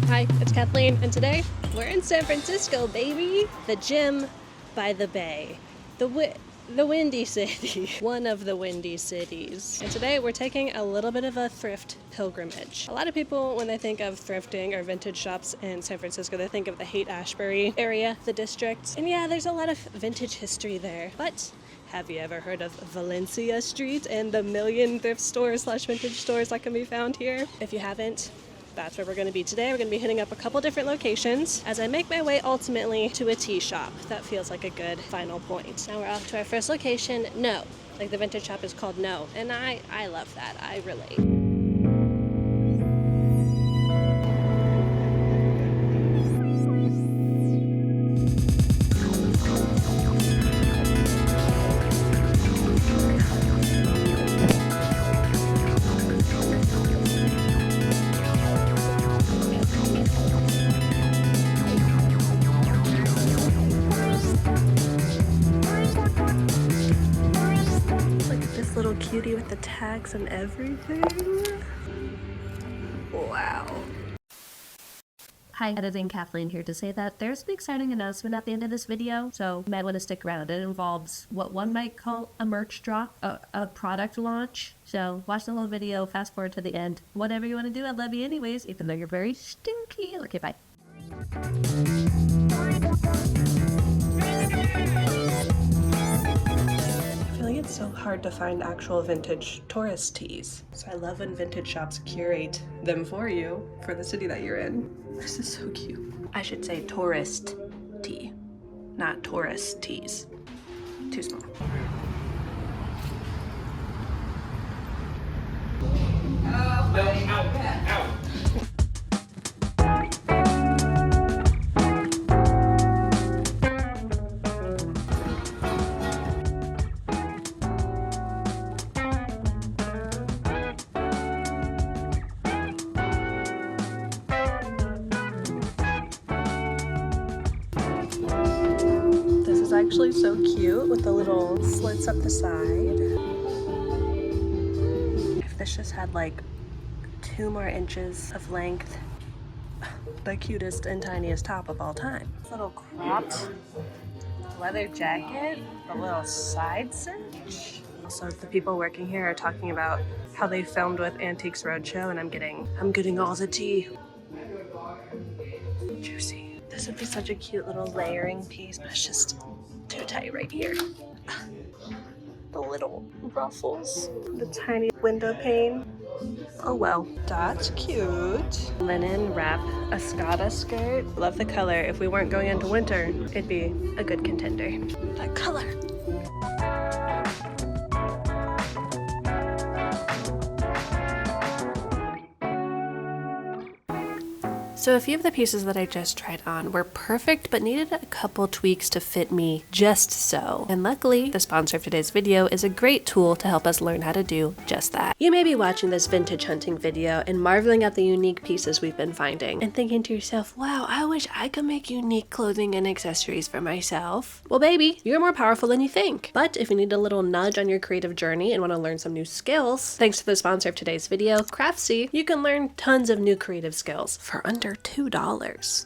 Hi, it's Kathleen, and today we're in San Francisco, baby! The gym by the bay. The Windy City. One of the Windy Cities. And today we're taking a little bit of a thrift pilgrimage. A lot of people, when they think of thrifting or vintage shops in San Francisco, they think of the Haight-Ashbury area, the district. And yeah, there's a lot of vintage history there. But have you ever heard of Valencia Street and the million thrift stores / vintage stores that can be found here? If you haven't, that's where we're going to be today. We're going to be hitting up a couple different locations as I make my way ultimately to a tea shop. That feels like a good final point. Now we're off to our first location, No. Like the vintage shop is called No. And I love that. I relate. Little cutie with the tags and everything. Wow. Hi, editing Kathleen here to say that there's an exciting announcement at the end of this video, so you might want to stick around. It involves what one might call a merch drop, a product launch. So watch the whole video, fast forward to the end. Whatever you want to do, I love you anyways, even though you're very stinky. Okay, bye. It's so hard to find actual vintage tourist teas. So I love when vintage shops curate them for you for the city that you're in. This is so cute. I should say tourist tea, not tourist teas. Too small. Actually so cute with the little slits up the side. If this just had like 2 more inches of length, the cutest and tiniest top of all time. Little cropped leather jacket, a little side cinch. Also, the people working here are talking about how they filmed with Antiques Roadshow, and I'm getting all the tea. Juicy. This would be such a cute little layering piece, but it's just too tight right here. The little ruffles, the tiny window pane. Oh well, that's cute. Linen wrap Escada skirt. Love the color. If we weren't going into winter, it'd be a good contender. That color. So a few of the pieces that I just tried on were perfect, but needed a couple tweaks to fit me just so. And luckily, the sponsor of today's video is a great tool to help us learn how to do just that. You may be watching this vintage hunting video and marveling at the unique pieces we've been finding and thinking to yourself, wow, I wish I could make unique clothing and accessories for myself. Well, baby, you're more powerful than you think. But if you need a little nudge on your creative journey and want to learn some new skills, thanks to the sponsor of today's video, Craftsy, you can learn tons of new creative skills for under $2.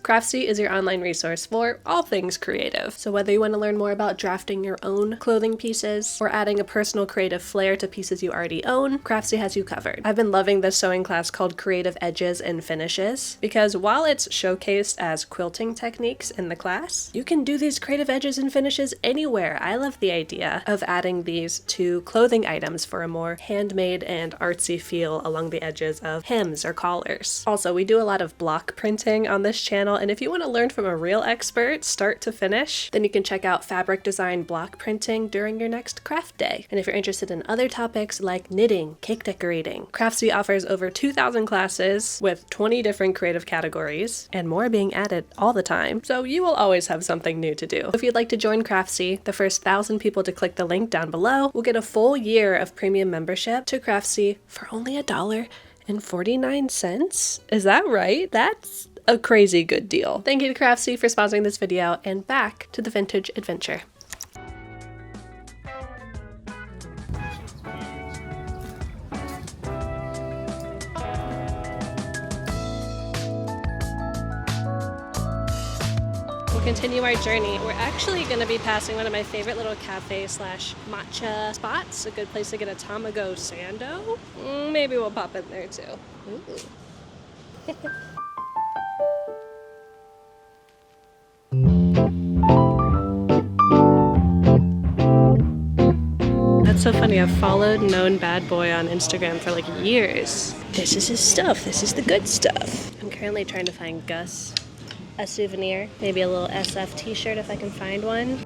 Craftsy is your online resource for all things creative. So whether you want to learn more about drafting your own clothing pieces or adding a personal creative flair to pieces you already own, Craftsy has you covered. I've been loving this sewing class called Creative Edges and Finishes because while it's showcased as quilting techniques in the class, you can do these creative edges and finishes anywhere. I love the idea of adding these to clothing items for a more handmade and artsy feel along the edges of hems or collars. Also, we do a lot of block printing on this channel, and if you want to learn from a real expert start to finish, then you can check out fabric design block printing during your next craft day. And if you're interested in other topics like knitting, cake decorating, Craftsy offers over 2,000 classes with 20 different creative categories and more being added all the time, so you will always have something new to do. If you'd like to join Craftsy, the first 1,000 people to click the link down below will get a full year of premium membership to Craftsy for only $1.49. Is that right? That's a crazy good deal. Thank you to Craftsy for sponsoring this video, and back to the vintage adventure. we'll continue our journey. We're actually going to be passing one of my favorite little cafe slash matcha spots. A good place to get a tamago sando. Maybe we'll pop in there too. Ooh. That's so funny. I've followed Known Bad Boy on Instagram for like years. This is his stuff. This is the good stuff. I'm currently trying to find Gus a souvenir. Maybe a little SF t-shirt if I can find one.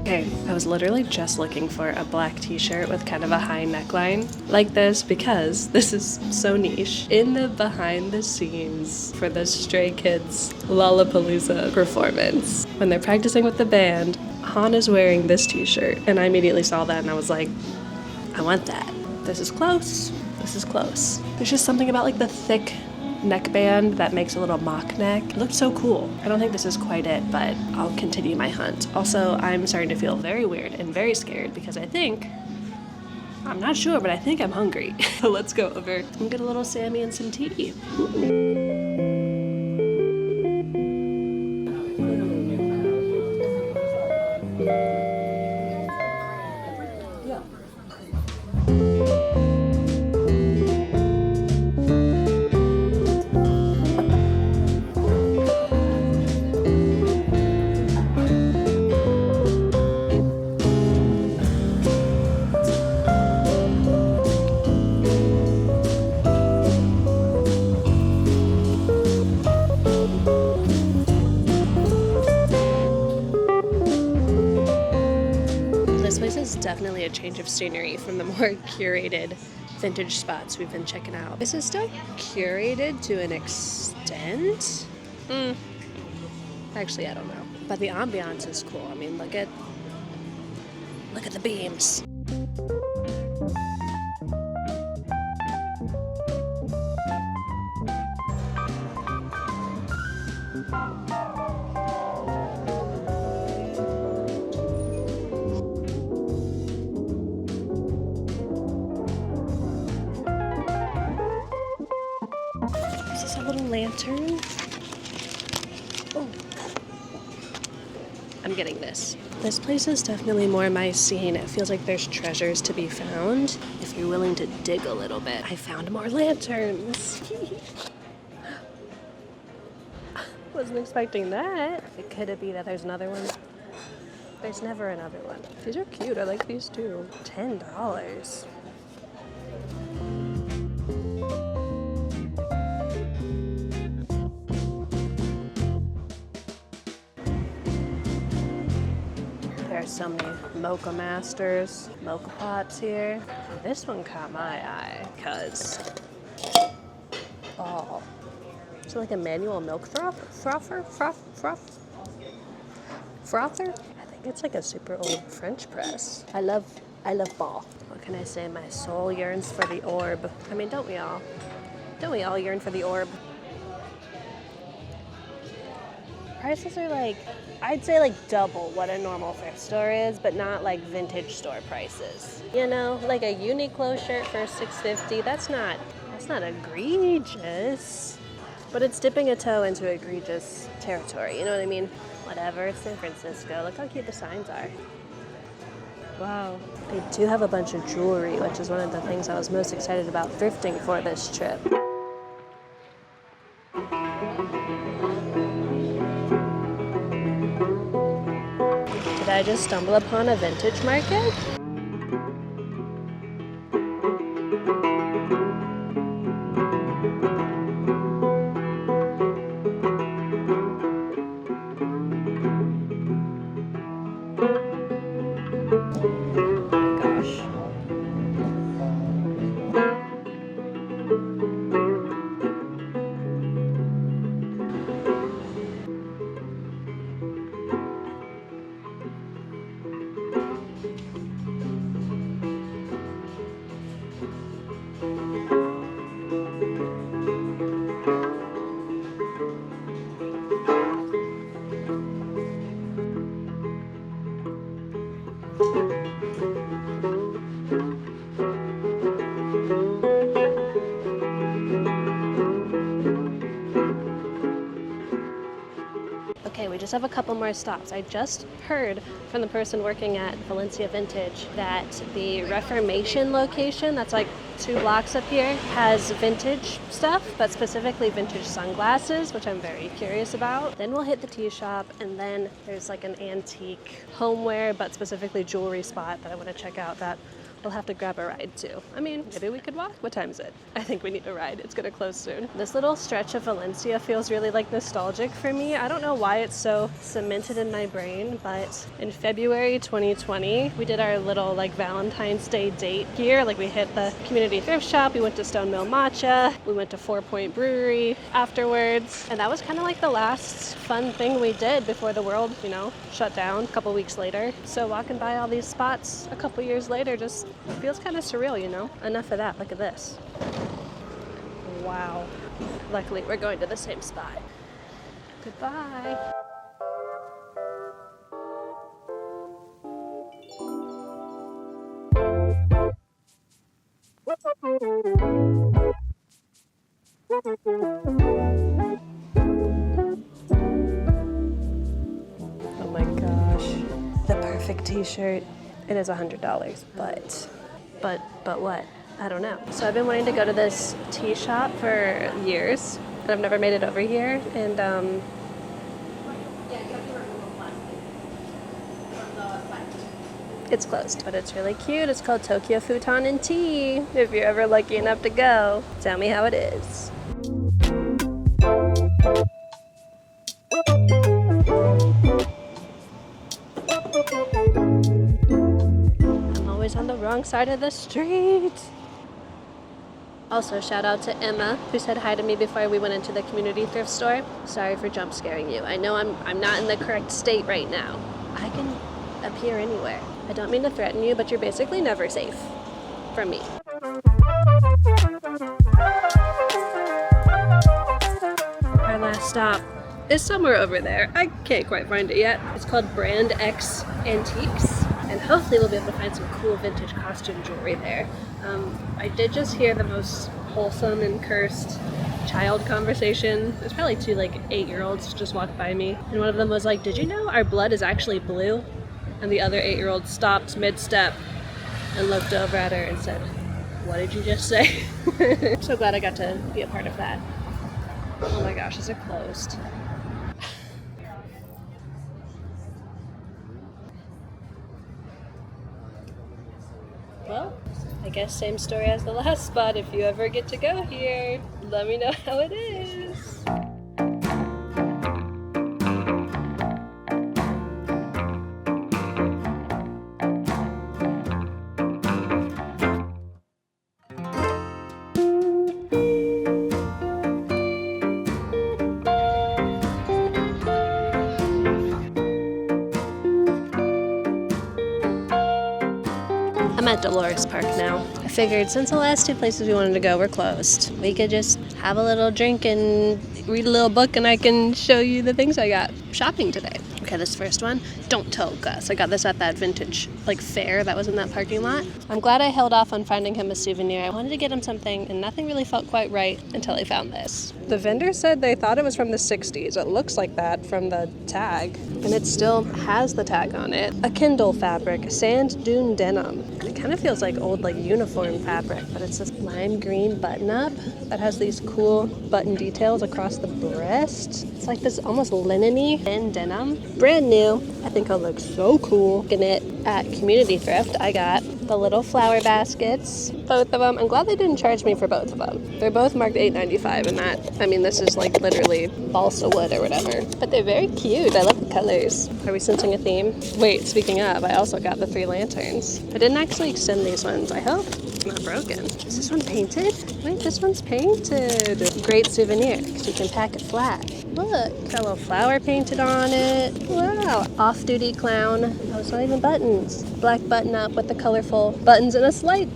Okay, I was literally just looking for a black t-shirt with kind of a high neckline like this because this is so niche. In the behind the scenes for the Stray Kids Lollapalooza performance, when they're practicing with the band, Han is wearing this t-shirt and I immediately saw that and I was like, I want that. This is close. This is close. There's just something about like the thick neckband that makes a little mock neck. It looked so cool. I don't think this is quite it, but I'll continue my hunt. Also, I'm starting to feel very weird and very scared because I'm not sure, but I think I'm hungry. So let's go over and get a little Sammy and some tea. Definitely a change of scenery from the more curated vintage spots we've been checking out. This is still curated to an extent. Actually, I don't know. But the ambiance is cool. I mean, look at the beams. Lantern. Oh, I'm getting this. This place is definitely more my scene. It feels like there's treasures to be found if you're willing to dig a little bit. I found more lanterns. Wasn't expecting that. Could it be that there's another one? There's never another one. These are cute. I like these too. $10. So many mocha masters, mocha pots here. This one caught my eye because, it's like a manual milk frother? I think it's like a super old French press. I love ball. What can I say? My soul yearns for the orb. I mean, don't we all? Don't we all yearn for the orb? Prices are like, I'd say like double what a normal thrift store is, but not like vintage store prices. You know, like a Uniqlo shirt for $6.50, that's not egregious. But it's dipping a toe into egregious territory, you know what I mean? Whatever, it's San Francisco. Look how cute the signs are. Wow. They do have a bunch of jewelry, which is one of the things I was most excited about thrifting for this trip. Did I just stumble upon a vintage market? Okay, we just have a couple more stops. I just heard from the person working at Valencia Vintage that the Reformation location, that's like 2 blocks up here, has vintage stuff, but specifically vintage sunglasses, which I'm very curious about. Then we'll hit the tea shop, and then there's like an antique homeware, but specifically jewelry spot that I want to check out that we'll have to grab a ride to. I mean, maybe we could walk. What time is it? I think we need a ride. It's gonna close soon. This little stretch of Valencia feels really like nostalgic for me. I don't know why it's so cemented in my brain, but in February 2020, we did our little like Valentine's Day date here. Like we hit the community thrift shop, we went to Stone Mill Matcha, we went to 4 Point Brewery afterwards, and that was kind of like the last fun thing we did before the world, you know, shut down a couple weeks later. So walking by all these spots a couple years later just feels kind of surreal, you know? Enough of that, look at this. Wow. Luckily, we're going to the same spot. Goodbye. Oh my gosh. The perfect t-shirt. It is $100, but what? I don't know. So I've been wanting to go to this tea shop for years, and I've never made it over here, and it's closed, but it's really cute. It's called Tokyo Futon and Tea. If you're ever lucky enough to go, tell me how it is. On the wrong side of the street. Also, shout out to Emma, who said hi to me before we went into the community thrift store. Sorry for jump scaring you. I know I'm not in the correct state right now. I can appear anywhere. I don't mean to threaten you, but you're basically never safe from me. Our last stop is somewhere over there. I can't quite find it yet. It's called Brand X Antiques. And hopefully we'll be able to find some cool vintage costume jewelry there. I did just hear the most wholesome and cursed child conversation. There's probably 2 like 8-year-olds just walked by me, and one of them was like, "Did you know our blood is actually blue?" And the other 8-year-old stopped mid-step and looked over at her and said, "What did you just say?" I'm so glad I got to be a part of that. Oh my gosh, is it closed? Well, I guess same story as the last spot. If you ever get to go here, let me know how it is. I'm at Dolores Park now. I figured since the last 2 places we wanted to go were closed, we could just have a little drink and read a little book, and I can show you the things I got shopping today. Okay, this first one, don't tell Gus. I got this at that vintage like fair that was in that parking lot. I'm glad I held off on finding him a souvenir. I wanted to get him something, and nothing really felt quite right until I found this. The vendor said they thought it was from the 60s. It looks like that from the tag, and it still has the tag on it. A Kindle fabric, sand dune denim. It kind of feels like old like uniform fabric, but it's this lime green button-up that has these cool button details across the breast. It's like this almost linen-y thin denim. Brand new. I think it'll look so cool. Getting it at Community Thrift, I got the little flower baskets, both of them. I'm glad they didn't charge me for both of them. They're both marked $8.95, and that, I mean, this is like literally balsa wood or whatever. But they're very cute. I love the colors. Are we sensing a theme? Wait, speaking of, I also got the 3 lanterns. I didn't actually extend these ones. I hope it's not broken. Is this one painted? Wait, this one's painted. Great souvenir, because you can pack it flat. Look, got a little flower painted on it. Wow, off-duty clown. Oh, it's not even buttons. Black button up with the colorful buttons and a slight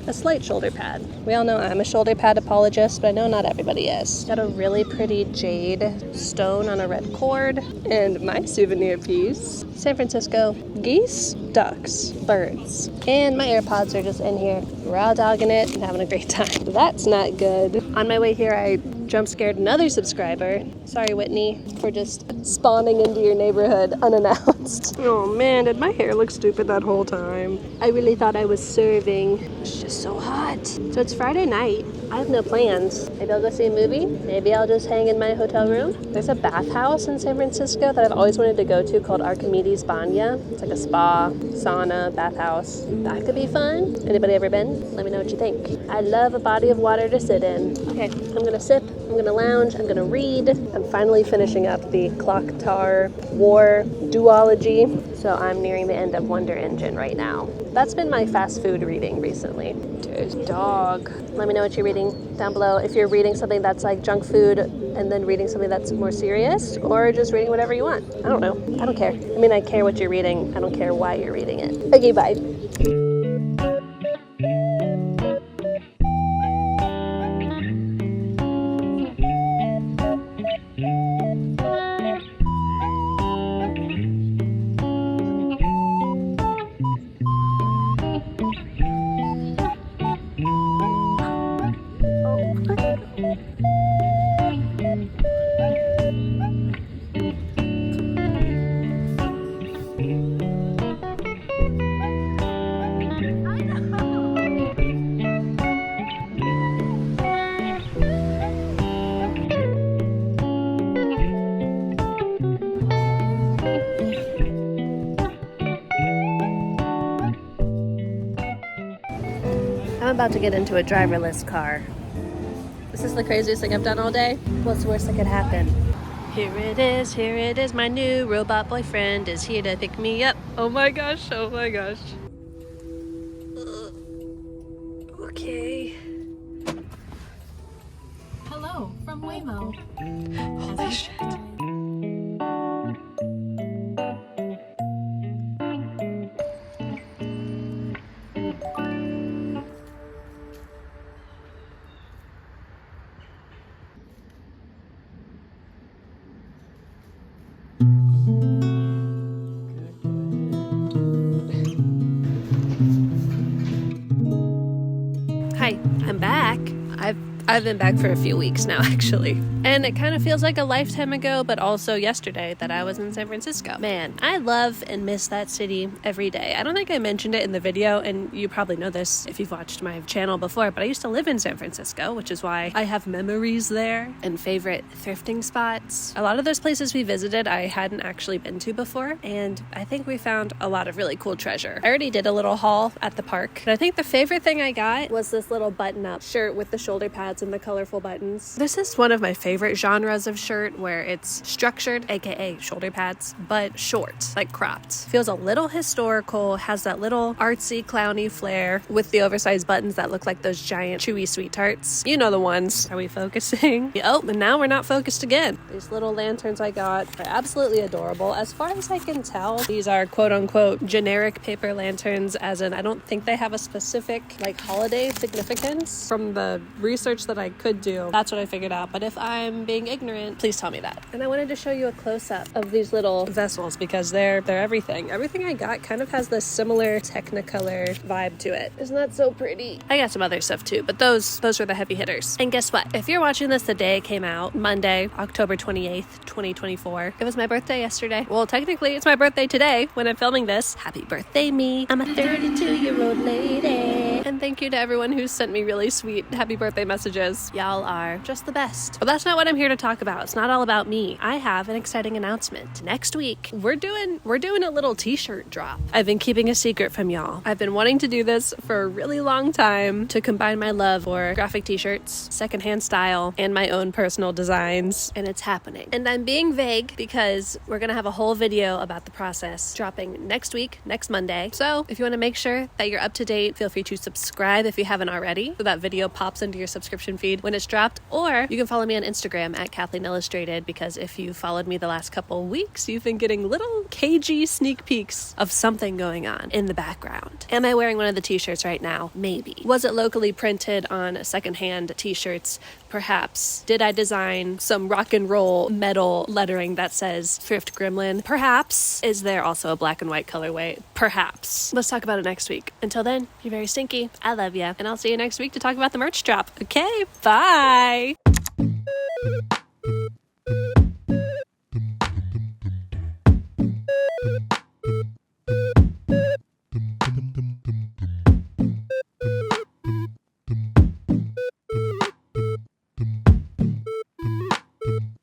shoulder pad. We all know I'm a shoulder pad apologist, but I know not everybody is. Got a really pretty jade stone on a red cord. And my souvenir piece, San Francisco geese, ducks, birds. And my AirPods are just in here, raw dogging it and having a great time. That's not good. On my way here, I jump scared another subscriber. Sorry, Whitney, for just spawning into your neighborhood unannounced. Oh man, did my hair look stupid that whole time? I really thought I was serving. It's just so hot. So it's Friday night. I have no plans. Maybe I'll go see a movie. Maybe I'll just hang in my hotel room. There's a bathhouse in San Francisco that I've always wanted to go to called Archimedes Banya. It's like a spa, sauna, bathhouse. That could be fun. Anybody ever been? Let me know what you think. I love a body of water to sit in. Okay, I'm gonna sip, I'm gonna lounge, I'm gonna read. I'm finally finishing up the Clocktar War duology. So I'm nearing the end of Wonder Engine right now. That's been my fast food reading recently. There's dog. Let me know what you're reading down below. If you're reading something that's like junk food and then reading something that's more serious, or just reading whatever you want. I don't know. I don't care. I mean, I care what you're reading. I don't care why you're reading it. Okay, bye. I'm about to get into a driverless car. This is the craziest thing I've done all day. What's the worst that could happen? Here it is, my new robot boyfriend is here to pick me up. Oh my gosh, oh my gosh. Okay. Hello from Waymo. Holy shit. Hi, I'm back. I've been back for a few weeks now, actually. And it kind of feels like a lifetime ago, but also yesterday that I was in San Francisco. Man, I love and miss that city every day. I don't think I mentioned it in the video, and you probably know this if you've watched my channel before, but I used to live in San Francisco, which is why I have memories there and favorite thrifting spots. A lot of those places we visited I hadn't actually been to before, and I think we found a lot of really cool treasure. I already did a little haul at the park, but I think the favorite thing I got was this little button-up shirt with the shoulder pads and the colorful buttons. This is one of my favorite genres of shirt, where it's structured, aka shoulder pads, but short, like cropped. Feels a little historical, has that little artsy, clowny flair with the oversized buttons that look like those giant chewy sweet tarts. You know the ones. Are we focusing? Oh, and now we're not focused again. These little lanterns I got are absolutely adorable. As far as I can tell, these are quote-unquote generic paper lanterns, as in I don't think they have a specific like holiday significance. From the research that I could do, that's what I figured out, but if I'm being ignorant, please tell me that. And I wanted to show you a close-up of these little vessels because they're everything. Everything I got kind of has this similar Technicolor vibe to it. Isn't that so pretty? I got some other stuff too, but those were the heavy hitters. And guess what? If you're watching this the day it came out, Monday, October 28th, 2024, it was my birthday yesterday. Well, technically it's my birthday today when I'm filming this. Happy birthday, me. I'm a 32-year-old lady. And thank you to everyone who sent me really sweet happy birthday messages. Y'all are just the best. But that's not what I'm here to talk about. It's not all about me. I have an exciting announcement. Next week, we're doing a little t-shirt drop. I've been keeping a secret from y'all. I've been wanting to do this for a really long time to combine my love for graphic t-shirts, secondhand style, and my own personal designs, and it's happening. And I'm being vague because we're gonna have a whole video about the process dropping next week, next Monday. So if you want to make sure that you're up to date, feel free to subscribe if you haven't already, so that video pops into your subscription feed when it's dropped, or you can follow me on Instagram at kathleenillustrated, because if you followed me the last couple weeks, you've been getting little cagey sneak peeks of something going on in the background. Am I wearing one of the t-shirts right now? Maybe. Was it locally printed on secondhand t-shirts? Perhaps. Did I design some rock and roll metal lettering that says Thrift Gremlin? Perhaps. Is there also a black and white colorway? Perhaps. Let's talk about it next week. Until then, you're very stinky. I love ya. And I'll see you next week to talk about the merch drop. Okay, bye.